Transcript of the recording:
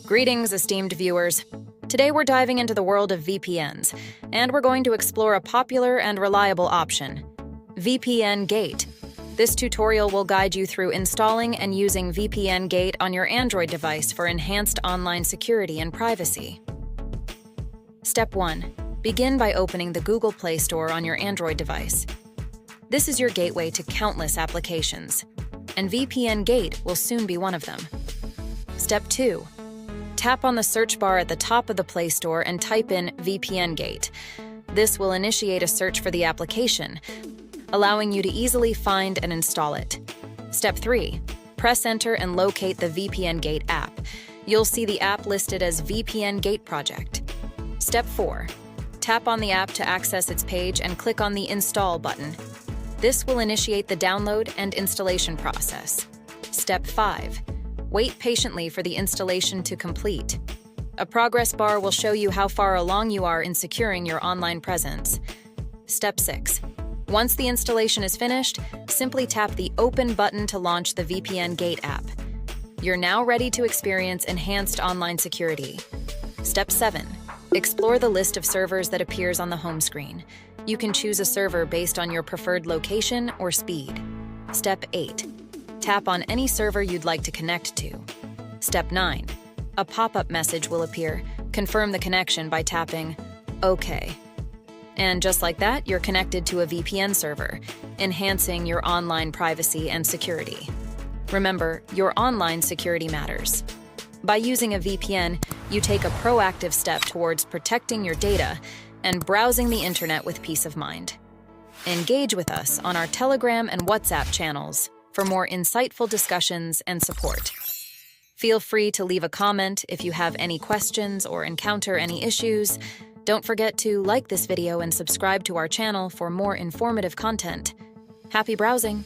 Greetings, esteemed viewers. Today we're diving into the world of VPNs, and we're going to explore a popular and reliable option, VPN Gate. This tutorial will guide you through installing and using VPN Gate on your Android device for enhanced online security and privacy. Step 1. Begin by opening the Google Play Store on your Android device. This is your gateway to countless applications, and VPN Gate will soon be one of them. Step 2. Tap on the search bar at the top of the Play Store and type in VPN Gate. This will initiate a search for the application, allowing you to easily find and install it. Step 3. Press Enter and locate the VPN Gate app. You'll see the app listed as VPN Gate Project. Step 4. Tap on the app to access its page and click on the Install button. This will initiate the download and installation process. Step 5. Wait patiently for the installation to complete. A progress bar will show you how far along you are in securing your online presence. Step 6. Once the installation is finished, simply tap the Open button to launch the VPN Gate app. You're now ready to experience enhanced online security. Step 7. Explore the list of servers that appears on the home screen. You can choose a server based on your preferred location or speed. Step 8. Tap on any server you'd like to connect to. Step 9. A pop-up message will appear. Confirm the connection by tapping OK. And just like that, you're connected to a VPN server, enhancing your online privacy and security. Remember, your online security matters. By using a VPN, you take a proactive step towards protecting your data and browsing the internet with peace of mind. Engage with us on our Telegram and WhatsApp channels for more insightful discussions and support. Feel free to leave a comment if you have any questions or encounter any issues. Don't forget to like this video and subscribe to our channel for more informative content. Happy browsing!